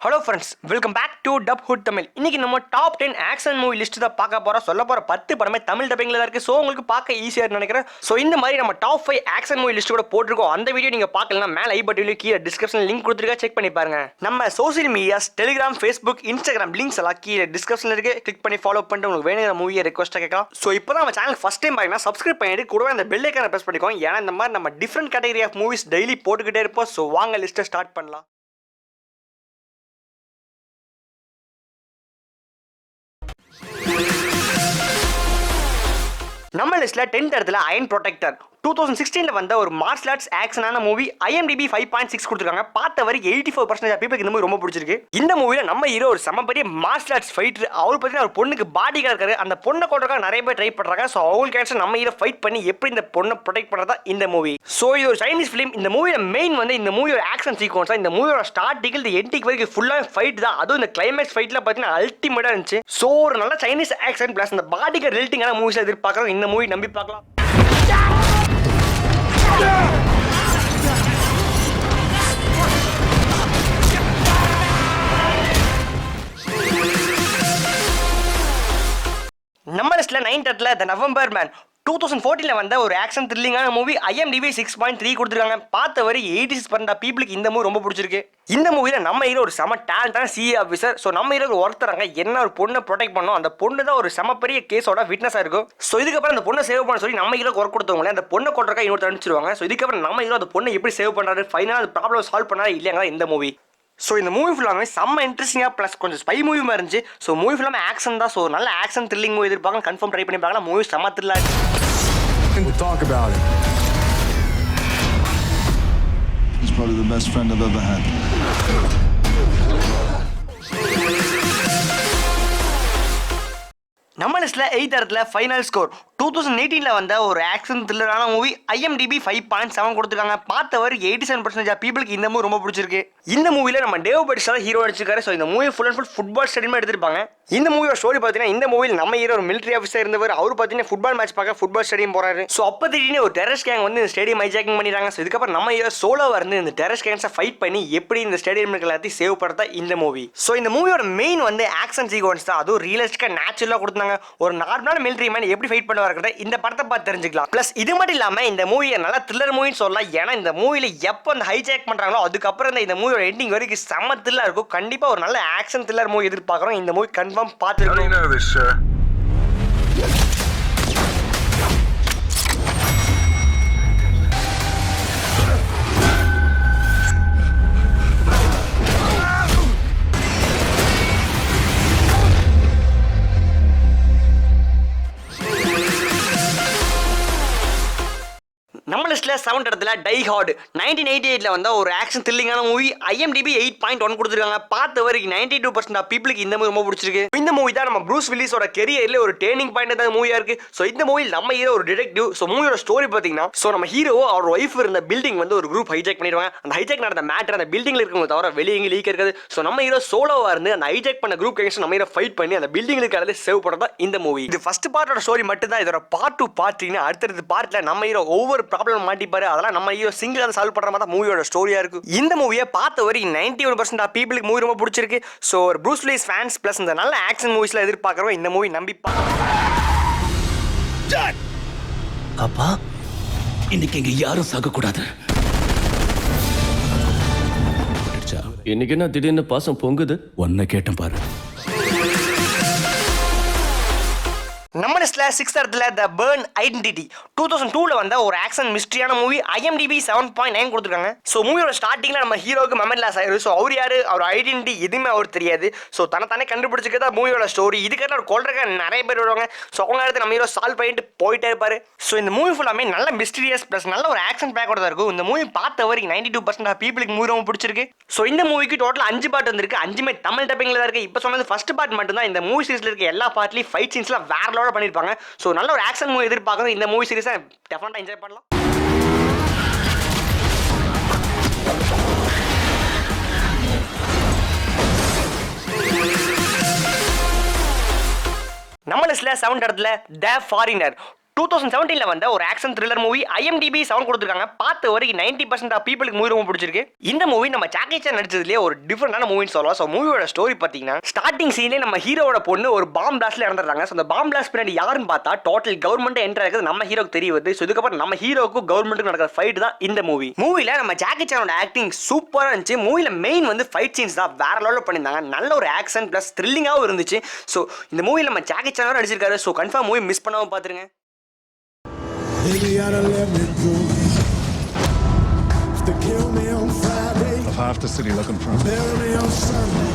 Hello friends, welcome back to Dub Hood Tamil. இன்னைக்கு நம்ம top 10 action movie list தான் பார்க்க போறோம். சொல்ல போற 10 படமே தமிழ் டப்பிங்ல தான் இருக்கு. ஸோ உங்களுக்கு பார்க்க ஈஸியா நினைக்கிறேன். ஸோ இந்த மாதிரி நம்ம டாப் 5 ஆக்ஷன் மூவி லிஸ்ட் கூட போட்டிருக்கோம். அந்த வீடியோ நீங்க பார்க்கலாம், மேல ஐ பட்டன்லயும் கீழே டிஸ்கிரிப்ஷன் லிங்க் கொடுத்துருக்கா, செக் பண்ணி பாருங்க. நம்ம social medias Telegram, Facebook, Instagram links எல்லாம் கீழே டிஸ்கிரிப்ஷன்ல இருக்கு. கிளிக் பண்ணி ஃபாலோ பண்ணிட்டு உங்களுக்கு வேணுங்கிற மூவியை ரெக்வஸ்ட்டாக கேட்கலாம். ஸோ இப்போ தான் நம்ம சேனல் ஃபர்ஸ்ட் டைம் பாருங்கன்னா சப்ஸ்கிரைப் பண்ணிட்டு கூடவே அந்த பெல் ஐக்கானை பிரஸ் பண்ணிக்கோங்க. ஏன்னா இந்த மாதிரி நம்ம different category of movies daily போட்டுக்கிட்டே இருப்போம். ஸோ வாங்க லிஸ்ட்டை ஸ்டார்ட் பண்ணலாம். நம்ம லிஸ்ட்ல 10th இடத்துல அயன் ப்ரொடெக்டர் 2016 வந்த ஒரு மார்ஷல் ஆர்ட்ஸ் ஆக்ஷனான மூவி. IMDb 5.6 கொடுத்துருக்காங்க. பார்த்த வரை 84% பீப்புளுக்கு இந்த மூவி ரொம்ப பிடிச்சிருக்கு. இந்த மூவில நம்ம ஹீரோ ஒரு செம பெரிய மார்ஷல் ஆர்ட்ஸ் ஃபைட்டர். அவர் பார்த்தீங்கன்னா ஒரு பொண்ணுக்கு பாடி கார்டு இருக்காரு. அந்த பொண்ணை கொண்டறதுக்காக நிறைய பேர் ட்ரை பண்றாங்க. ஸோ அவங்களுக்கு நம்ம ஹீரோ ஃபைட் பண்ணி எப்படி இந்த பொண்ணை ப்ரொடெக்ட் பண்றதா இந்த மூவி. ஸோ இது ஒரு சைனீஸ் ஃபிலிம். இந்த மூவியோட மெயின் வந்து இந்த மூவியோட ஆக்ஷன் சீக்வன்ஸ். இந்த மூவியோட ஸ்டார்டிங்கில் இந்த எண்டிங் வரைக்கும் ஃபுல்லாக ஃபைட் தான். அதுவும் இந்த கிளைமேக்ஸ் ஃபைட்ல பார்த்தீங்கன்னா அல்டிமேட்டா இருந்துச்சு. ஸோ ஒரு நல்ல சைனீஸ் ஆக்ஷன் பிளஸ் இந்த பாடி கார்டு ரிலேட்டிங்கான மூவிஸ் எதிர்பார்க்குறோம். இந்த மூவி நம்பி பார்க்கலாம். நம்ம லிஸ்ட்ல 9th இடத்துல தி நவம்பர் மேன் 2014 வந்த ஒரு ஆக்ஷன் த்ரில்லிங்கான மூவி. IMDb 6.3 கொடுத்துருக்காங்க. பார்த்த வரை 86% பீப்புளுக்கு இந்த மூவி ரொம்ப பிடிச்சிருக்கு. இந்த மூவியில் நம்ம ஹீரோ ஒரு செம டேலண்டான சிஏ ஆஃபீஸர். ஸோ நம்ம ஹீரோ ஒருத்தராங்க என்ன ஒரு பொண்ணை ப்ரொடெக்ட் பண்ணோம். அந்த பொண்ணு தான் ஒரு செம பெரிய கேஸோட விட்னஸாக இருக்கும். ஸோ இதுக்கப்புறம் அந்த பொண்ணை சேவ் பண்ண சொல்லி நம்ம ஹீரோ ஒர்க் கொடுத்தவங்களே அந்த பொண்ணை கொண்டறக்கா இன்னொருத்தர் அனுப்பிச்சிருவாங்க. ஸோ இதுக்கப்புறம் நம்ம ஹீரோ அந்த பொண்ணை எப்படி சேவ் பண்ணுறாரு, ஃபைனலாக அந்த ப்ராப்ளம் சால்வ் பண்ணாரு இல்லையா இந்த மூவி. ஸோ இந்த மூவி ஃபுல்லாமே செம்ம இன்ட்ரெஸ்டிங்காக ப்ளஸ் கொஞ்சம் ஸ்பை மூவி மாதிரி இருந்துச்சு. ஸோ மூவி ஃபுல்லாமே ஆக்ஷன் தான். ஸோ நல்ல ஆக்ஷன் த்ரில்லிங் மூவி எதிர்பார்க்கலாம். கன்ஃபார்ம் ட்ரை பண்ணி பார்க்கலாம். மூவி செம்ம த்ரில்லாக. Talk about it. He's probably the best friend I've ever had. நம்ம லிஸ்ட்ல 8th இடத்துல ஃபைனல் ஸ்கோர் 2018 வந்த ஒரு ஆக்ஷன் த்ரில்லரான மூவி. IMDb 5.7 கொடுத்துருக்காங்க. பார்த்த வரை 87% பீப்புளுக்கு இந்த மூவி ரொம்ப பிடிச்சிருக்கு. இந்த மூவில நம்ம டேவ் பட்டிஸ்டா ஹீரோ நடிச்சிருக்காரு. ஸோ இந்த movie full and full football ஸ்டேடியமாக எடுத்திருப்பாங்க. இந்த மூவியோட ஸ்டோரி பார்த்தீங்கன்னா இந்த மூவியில் நம்ம ஹீரோ ஒரு மிலிட்டரி ஆஃபீஸர் இருந்தவர். அவர் பார்த்தீங்கன்னா ஃபுட்பால் மேட்ச் பார்க்க ஃபுட்பால் ஸ்டேடியம் போறாரு. ஸோ அப்போ திடீர்னு ஒரு டெரரிஸ்ட் கேங் வந்து இந்த ஸ்டேடியம் ஹைஜாக்கிங் பண்ணிடுறாங்க. ஸோ இதுக்கப்புறம் நம்ம ஹீரோ சோலோவாக இருந்து இந்த டெரரிஸ்ட் கேங்ஸை ஃபைட் பண்ணி எப்படி இந்த ஸ்டேடியம் எல்லாத்தையும் சேவ் பண்ணுறதா இந்த மூவி. ஸோ இந்த மூவியோட மெயின் வந்து ஆக்ஷன் சீக்வன்ஸ் தான். அதுவும் ரியலிஸ்டிக்காக நேச்சுரலாக கொடுத்தாங்க. ஒரு நார்மலான மிலிட்டரி மேன் எப்படி ஃபைட் பண்ண வரக்கிறத இந்த படத்தை பார்த்து தெரிஞ்சுக்கலாம். ப்ளஸ் இது மட்டும் இல்லாமல் இந்த மூவியை நல்லா த்ரில்லர் மூவின்னு சொல்லலாம். ஏன்னா இந்த மூவியில் எப்போ அந்த ஹைஜாக் பண்ணுறாங்களோ அதுக்கப்புறம் இந்த மூவியோட எண்டிங் வரைக்கும் செம்ம த்ரில்லாக இருக்கும். கண்டிப்பாக ஒரு நல்ல ஆக்ஷன் த்ரில்லர் மூவி எதிர்பார்க்குறோம். இந்த மூவி கன்ஃபார்ம் பார்த்துருக்கோம். This, sir. நம்ம லிஸ்ட்ல 7th இடத்துல டை ஹார்ட் 1988 வந்த ஒரு ஆக்ஷன் த்ரில்லிங்கான மூவி. IMDb 8.1 கொடுத்துருக்காங்க. பார்த்த வரைக்கும் 92% பீப்புளுக்கு இந்த மூவி ரொம்ப பிடிச்சிருக்கு. இந்த மூவி தான் நம்ம ப்ரூஸ் வில்லிஸோட கெரியர்ல ஒரு டேர்னிங் பாயிண்ட் தான் மூவியா இருக்கு. ஸோ இந்த மூவியில் நம்ம ஹீரோ ஒரு டிடெக்டிவ். ஸோ மூவியோட ஸ்டோரி பார்த்தீங்கன்னா நம்ம ஹீரோ அவர் ஒய்ஃப் இருந்த பில்டிங் வந்து ஒரு குரூப் ஹைஜாக் பண்ணிடுவாங்க. அந்த ஹைஜாக் நடந்த மேட்டர் அந்த பில்டிங்ல இருக்கவங்க தவிர வெளியே எங்கே லீக் இருக்காது. ஸோ நம்ம ஹீரோ சோலோவா இருந்து அந்த ஹைஜாக் பண்ண குரூப் கேங்ஸ் நம்ம ஹீரோ ஃபைட் பண்ணி அந்த பில்டிங் இருக்கிறத சேவ் பண்ணுறதா இந்த மூவி. இது ஃபர்ஸ்ட் பார்ட்டோட ஸ்டோரி மட்டும் தான். இதோட பார்ட் 2 பார்ட் 3 அடுத்தடுத்த பார்ட்ல நம்ம ஹீரோ ஒவ்வொரு ப்ராப்ளம் மாட்டிப்பாரு. அதெல்லாம் நம்ம ஹீரோ சிங்கிள் சால்வ் பண்ற மாதிரி மூவியோட ஸ்டோரியா இருக்கு. இந்த மூவியை பார்த்த வரைக்கும் 91% பீப்புளுக்கு மூவி ரொம்ப பிடிச்சிருக்கு. ஸோ ஒரு ப்ரூஸ் வில்லிஸ் ஃபேன்ஸ் பிளஸ் இந்த நல்ல ஆக்ஷன் மூவிஸ்ல எதிர்பார்க்குறோம். இந்த மூவி நம்பி அப்பா இன்னைக்கு இங்க யாரும் சாக கூடாது. இன்னைக்கு என்ன திடீர்னு பாசம் பொங்குது? ஒன்ன கேட்டேன் பாரு. நம்ம லிஸ்ட்ல 6th இடத்துல த பர்ன் ஐடென்டிட்டி 2002 வந்த ஒரு ஆக்ஷன் மிஸ்ட்ரியான மூவி. IMDb 7.9 கொடுத்துருக்காங்க. ஸோ மூவியோட ஸ்டார்டிங்ல நம்ம ஹீரோக்கு மெமரி லாஸ் ஆயிரு. ஸோ அவர் யாரு, அவர் ஐடென்டிட்டி எதுவுமே அவர் தெரியாது. ஸோ தன்னை கண்டுபிடிச்சிக்கிறதா மூவியோட ஸ்டோரி. இதுக்காக அவர் கொள்றக்க நிறைய பேர் வருவாங்க. ஸோ அவங்க இடத்துல நம்ம ஹீரோ சால்வ் பண்ணிட்டு போயிட்டே இருப்பாரு. ஸோ இந்த மூவி ஃபுல்லாமே நல்ல மிஸ்டீரியஸ் பிளஸ் நல்ல ஒரு ஆக்ஷன் பேக்கோட தான் இருக்கும். இந்த மூவி பார்த்த வரைக்கும் 92% பீப்புளுக்கு மூவி ரொம்ப பிடிச்சிருக்கு. ஸோ இந்த மூவிக்கு டோட்டல் 5 பார்ட் வந்திருக்கு. 5மே தமிழ் டப்பிங்ல தான் இருக்கு. இப்போ சொன்னது ஃபர்ஸ்ட் பார்ட் மட்டும் தான். இந்த மூவி சீரிஸ்ல இருக்க எல்லா பார்ட்லயும் ஃபைட் சீன்ஸ்லாம் வேற லெவல்ல பண்ணிருப்பாங்க. ஸோ நல்ல ஒரு ஆக்ஷன் மூவி எதிர்பார்க்கணும். இந்த மூவி சீரிஸை டெஃபினட்டா என்ஜாய் பண்ணலாம். நம்ம லிஸ்ட்ல 7th இடத்துல த ஃபாரினர் 2017ல வந்த ஒரு ஆக்ஷன் த்ரில்லர் மூவி IMDb 7 கொடுத்திருக்காங்க. பார்த்த வரைக்கும் 90% ஆஃப் பீப்பிளுக்கு மூவி ரொம்ப பிடிச்சிருக்கு. இந்த மூவி நம்ம ஜாக்கி சான் நடிச்சதுலயே ஒரு டிஃபரெண்டான மூவின்னு சொல்லலாம். ஸோ மூவியோட ஸ்டோரி பார்த்தீங்கன்னா ஸ்டார்டிங் சீன்லேயே நம்ம ஹீரோட பொண்ணு ஒரு பாம் பிளாஸ்ட்ல இறந்துடுறாங்க. ஸோ அந்த பாம் பிளாஸ்ட் பின்னாடி யாருன்னு பார்த்தா டோட்டல் கவர்மெண்ட் என்டர் ஆகுது நம்ம ஹீரோக்கு தெரிய வருது. ஸோ இதுக்கப்புறம் நம்ம ஹீரோக்கும் கவர்மெண்ட்டுக்கு நடக்கிற ஃபைட் தான் இந்த மூவி. மூவில நம்ம ஜாக்கி சானோட ஆக்டிங் சூப்பராக இருந்துச்சு. மூவில மெயின் வந்து ஃபைட் சீன்ஸ் தான் வேற லெவலில் பண்ணியிருந்தாங்க. நல்ல ஒரு ஆக்ஷன் பிளஸ் த்ரில்லிங்காகவும் இருந்துச்சு. ஸோ இந்த மூவியில் நம்ம ஜாக்கி சானோட நடிச்சிருக்காரு. ஸோ கன்ஃபார்ம் மூவி மிஸ் பண்ணாமல் பார்த்துருங்க. Baby, I done let me go. If they kill me on Friday, Of half the city looking for him. bury me on Sunday.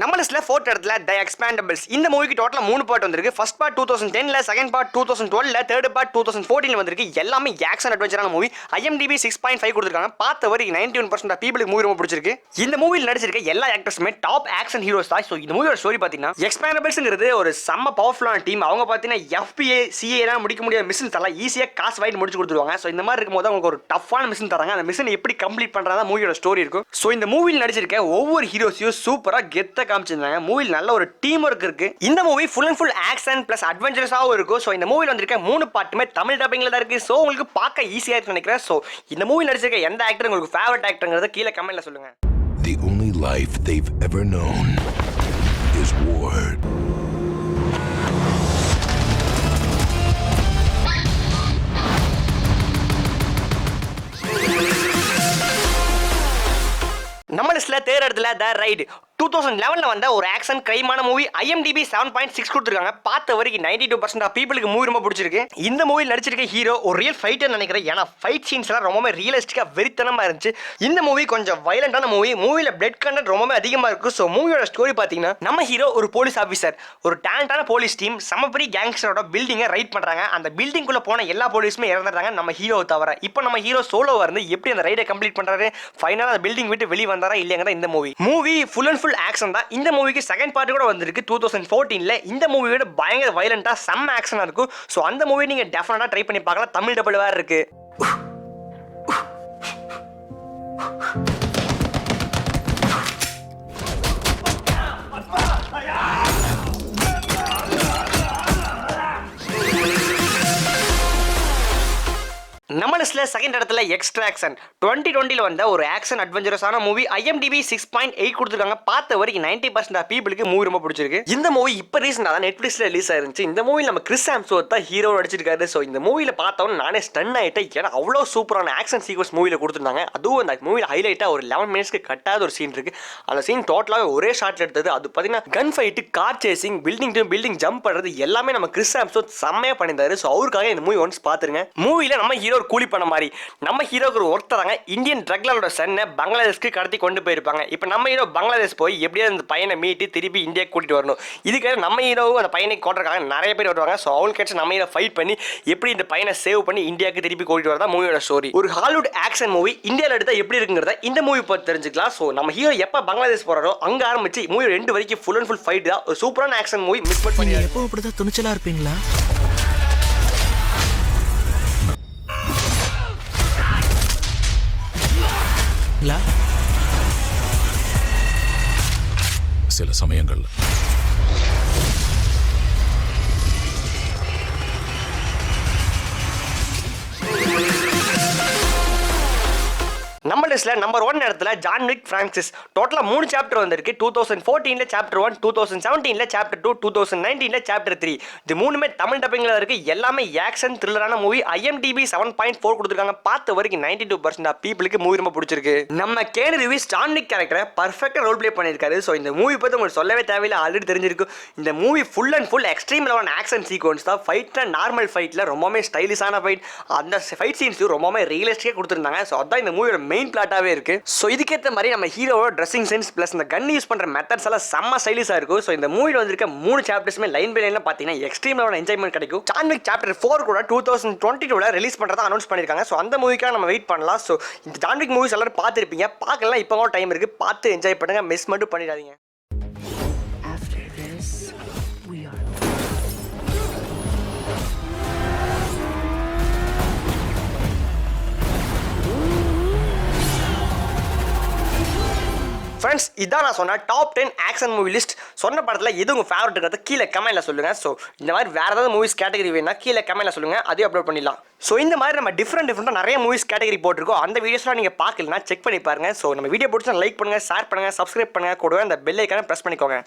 நம்ம லிஸ்ட்ல 4th இடத்துல தி எக்ஸ்பேண்டபிள்ஸ். இந்த மூவிக்கு டோட்டலா 3 பார்ட் வந்திருக்கு. ஃபர்ஸ்ட் பார்ட் 2010ல, செகண்ட் பார்ட் 2012ல, தேர்ட் பார்ட் 2014ல வந்திருக்கு. எல்லாமே ஆக்ஷன் அட்வென்ச்சரான மூவி. IMDb 6.5 கொடுத்திருக்காங்க. பார்த்த வரைக்கும் 91% ஆஃப் பீப்பிளுக்கு மூவி ரொம்ப பிடிச்சிருக்கு. இந்த மூவில நடிச்சிருக்க எல்லா ஆக்டர்ஸுமே டாப் ஆக்ஷன் ஹீரோஸ் தான். ஸோ இந்த மூவியோட ஸ்டோரி பார்த்தீங்கன்னா எக்ஸ்பேண்டபிள்ஸ்ங்கிறது ஒரு செம்ம பவர்ஃபுல்லான டீம். அவங்க பார்த்தீங்கன்னா FBI CA எல்லாம் முடிக்க முடியாத மிஷின் தரலாம் ஈஸியாக காசு வாங்கி முடிச்சு கொடுத்துருவாங்க. ஸோ இந்த மாதிரி இருக்கும்போது அவங்களுக்கு ஒரு டஃப்பான மிஷின் தராங்க. அந்த மிஷின் எப்படி கம்ப்ளீட் பண்றதா மூவியோட ஸ்டோரி இருக்கும். ஸோ இந்த மூவியில் நடிச்சிருக்க ஒவ்வொரு ஹீரோஸையும் சூப்பராக கெத்த காமிச்சிருந்தாங்க. மூவியில் நல்ல ஒரு டீம் ஒர்க் இருக்கு. இந்த movie full and full action plus அட்வென்ச்சரஸாகவும் இருக்கும். ஸோ இந்த மூவியில் வந்திருக்க 3 பார்ட்டுமே தமிழ் டப்பிங்ல தான் இருக்கு. ஸோ உங்களுக்கு பார்க்க ஈஸியாக இருக்குன்னு நினைக்கிறேன். ஸோ இந்த மூவி நடிச்சிருக்க எந்த ஆக்டர் உங்களுக்கு ஃபேவரட் ஆக்டர்ங்கிறத கீழே கமெண்ட்ல சொல்லுங்க. The only life they've ever known is war. நம்ம லிஸ்ட்ல தேர்ட் இடத்துல த ரைடு 2011ல வந்த ஒரு ஆக்ஷன் கிரைமான மூவி. IMDb 7.6 கொடுத்துருக்காங்க. பார்த்த வரைக்கும் 92% ஆஃப் பீப்பிளுக்கு மூவி ரொம்ப பிடிச்சிருக்கு. இந்த மூவியில் நடிச்சிருக்க ஹீரோ ஒரு ரியல் ஃபைட்டர் நினைக்கிறேன். ஏன்னா ஃபைட் சீன்ஸ் எல்லாம் ரொம்பவே ரியலிஸ்டிக்கா வெறித்தனமா இருந்துச்சு. இந்த மூவி கொஞ்சம் வயலண்டான மூவி. மூவியில் பிளட் கண்டென்ட் ரொம்பவே அதிகமா இருக்கும். ஸோ மூவியோட ஸ்டோரி பார்த்தீங்கன்னா நம்ம ஹீரோ ஒரு போலீஸ் ஆஃபீஸர். ஒரு டேலண்டான போலீஸ் டீம் சமப்பெரிய கேங்ஸ்டரோட பில்டிங்கை ரைட் பண்றாங்க. அந்த பில்டிங்குள்ள போன எல்லா போலீஸுமே இறந்துறாங்க நம்ம ஹீரோவை தவிர. இப்போ நம்ம ஹீரோ சோலோவா இருந்து எப்படி அந்த ரைடை கம்ப்ளீட் பண்றாரு, ஃபைனலா அந்த பில்டிங் விட்டு வெளியே வந்தாரா இல்லையாங்க இந்த movie full and full action தான். இந்த மூவிக்கு செகண்ட் பார்ட் கூட வந்திருக்கு 2014ல. இந்த மூவியோட பயங்கர வயலண்டா செம்ம ஆக்ஷனா இருக்கும். ஸோ அந்த மூவி நீங்க டெஃபினட்டா ட்ரை பண்ணி பார்க்கலாம். தமிழ் டபுள் வேற இருக்கு. நம்ம லிஸ்ட்ல செகண்ட் இடத்துல எக்ஸ்ட்ராக்ஷன் 2020ல வந்த ஒரு ஆக்ஷன் அட்வென்ச்சரஸான மூவி. IMDb 6.8 கொடுத்துருக்காங்க. பார்த்த வரைக்கும் 90% ஆஃப் பீப்புளுக்கு மூவி ரொம்ப பிடிச்சிருக்கு. இந்த மூவி இப்போ ரீசெண்டாக தான் நெட்ஃபிளிக்ஸ்ல ரிலீஸ் ஆயிருந்துச்சு. இந்த மூவியில் நம்ம கிறிஸ் ஹெம்ஸ்வொர்த் தான் ஹீரோ நடிச்சிருக்காரு. ஸோ இந்த மூவியில் பார்த்தவொன்னு நானே ஸ்டன் ஆகிட்டேன். ஏன்னா அவ்வளோ சூப்பரான ஆக்ஷன் சீக்வன்ஸ் மூவியில் கொடுத்துருந்தாங்க. அதுவும் அந்த மூவியில் ஹைலைட்டாக ஒரு 11 மினிட்ஸ்க்கு கட்டாத ஒரு சீன் இருக்கு. அந்த சீன் டோட்டலாக ஒரே ஷாட்ல எடுத்தது. அது பார்த்தீங்கன்னா gun fight, car chasing, building to building jump பண்ணுறது எல்லாமே நம்ம கிறிஸ் ஹெம்ஸ்வொர்த் செம்மையாக பண்ணியிருந்தாரு. ஸோ அவருக்காக இந்த மூவி ஒன்ஸ் பார்த்துருங்க. மூவியில் நம்ம ஹீரோ கூலி பண்ண மாதிரி நம்ம ஹீரோக்கு ஒரு ஒர்க் தராங்க. இந்தியன் ட்ரக்லரோட சன்னை பங்களாதேஷ்க்கு கடத்தி கொண்டு போயிருப்பாங்க. இப்போ நம்ம ஹீரோ பங்களாதேஷ் போய் எப்படியாவது அந்த பையனை மீட்டு திருப்பி இந்தியாவுக்கு கூட்டிட்டு வரணும். இதுக்காக நம்ம ஹீரோவும் அந்த பையனை கொண்டுருக்காங்க. நிறைய பேர் வருவாங்க. ஸோ அவங்களுக்கு கிடைச்ச நம்ம ஹீரோ ஃபைட் பண்ணி எப்படி இந்த பையனை சேவ் பண்ணி இந்தியாவுக்கு திருப்பி கூட்டிட்டு வரதா மூவியோட ஸ்டோரி. ஒரு ஹாலிவுட் ஆக்ஷன் மூவி இந்தியாவில் எடுத்தா எப்படி இருக்குங்கிறத இந்த மூவி பார்த்து தெரிஞ்சுக்கலாம். ஸோ நம்ம ஹீரோ எப்போ பங்களாதேஷ் போறாரோ அங்கே ஆரம்பிச்சு மூவி 2 வரைக்கும் ஃபுல் அண்ட் ஃபுல் ஃபைட் தான். ஒரு சூப்பரான ஆக்ஷன் மூவி. மிஸ் பண்ணி எப்போ அப்படிதான் துணிச்சலா இருப்பீங்களா? சில சமயங்கள்ல நம்ம லிஸ்ட்ல நம்பர் 1 இடத்துல ஜான் விக் பிரான்சிஸ். டோட்டலா 3 சாப்டர் வந்திருக்கு. 2014ல சாப்டர் 1, 2017ல சாப்டர் 2, 2019ல சாப்டர் 3. இது மூணுமே தமிழ் டப்பிங்ல இருக்கு. எல்லாமே ஆக்ஷன் த்ரில்லரான மூவி. IMDb 7.4 கொடுத்துருக்காங்க. பார்த்த வரைக்கும் 92% ஆஃப் பீப்புளுக்கு மூவி ரொம்ப பிடிச்சிருக்கு. நம்ம கேனு ரிவ்யூஸ் ஜான் விக் கேரக்டரை பர்ஃபெக்ட்டா ரோல் ப்ளே பண்ணியிருக்காரு. ஸோ இந்த மூவி பத்தி உங்களுக்கு சொல்லவே தேவையில்லை, ஆல்ரெடி தெரிஞ்சிருக்கும். இந்த movie full and full extreme லெவலான ஆக்ஷன் சீக்வன்ஸ் தான். ஃபைட்ல நார்மல் ஃபைட்ல ரொம்பவே ஸ்டைலிஷான ஃபைட். அந்த ஃபைட் சீன்ஸ் ரொம்பவே ரியலிஸ்டிக்கா கொடுத்துருந்தாங்க. ஸோ அதான் இந்த மூவியோட மெயின் பிளாட்டாவே இருக்கு. சோ இதுக்கேற்ற மாதிரி நம்ம ஹீரோவோட ட்ரெஸ்ஸிங் சென்ஸ் பிளஸ் இந்த கன் யூஸ் பண்ற மெத்தட்ஸ் எல்லாம் செம்ம ஸ்டைலிஷா இருக்கும். சோ இந்த மூவில வந்திருக்க 3 சாப்டர்ஸ்மே லைன் பை லைன்ல பாத்தீங்கன்னா எக்ஸ்ட்ரீம் லெவல் என்ஜாய்மெண்ட் கிடைக்கும். ஜான் விக் சாப்டர் 4 கூட 2022ல ரிலீஸ் பண்றதா அனௌன்ஸ் பண்ணிருக்காங்க. சோ அந்த மூவிக்காக நம்ம வெயிட் பண்ணலாம். சோ இந்த ஜான் விக் மூவிஸ் எல்லாரும் பார்த்திருப்பீங்க. பார்க்கலாம், இப்போ கூட டைம் இருக்கு. பார்த்து என்ஜாய் பண்ணுங்க, மிஸ் மட்டும் பண்ணிடாதீங்க. ஃப்ரெண்ட்ஸ் இதான் நான் சொன்ன டாப் 10 ஆக்ஷன் மூவி லிஸ்ட். சொன்ன படத்தில் எது உங்கள் ஃபேவரட் இருக்கிறத கீழே கமெண்ட்டில் சொல்லுங்கள். ஸோ இந்த மாதிரி வேறு ஏதாவது மூவிஸ் கேட்டகரி வேணும்னா கீழே கமெண்ட்டில் சொல்லுங்கள், அதையும் அப்லோட் பண்ணிடலாம். ஸோ இந்த மாதிரி நம்ம டிஃப்ரெண்ட்டாக நிறைய மூவிஸ் கேட்டகரி போட்டிருக்கோம். அந்த வீடியோஸ்லாம் நீங்கள் பார்க்கலனா செக் பண்ணி பாருங்கள். ஸோ நம்ம வீடியோ பிடிச்சா லைக் பண்ணுங்கள், ஷேர் பண்ணுங்கள், சப்ஸ்கிரைப் பண்ணுங்கள், கூடவே அந்த பெல் ஐக்கானை ப்ரெஸ் பண்ணிக்கோங்க.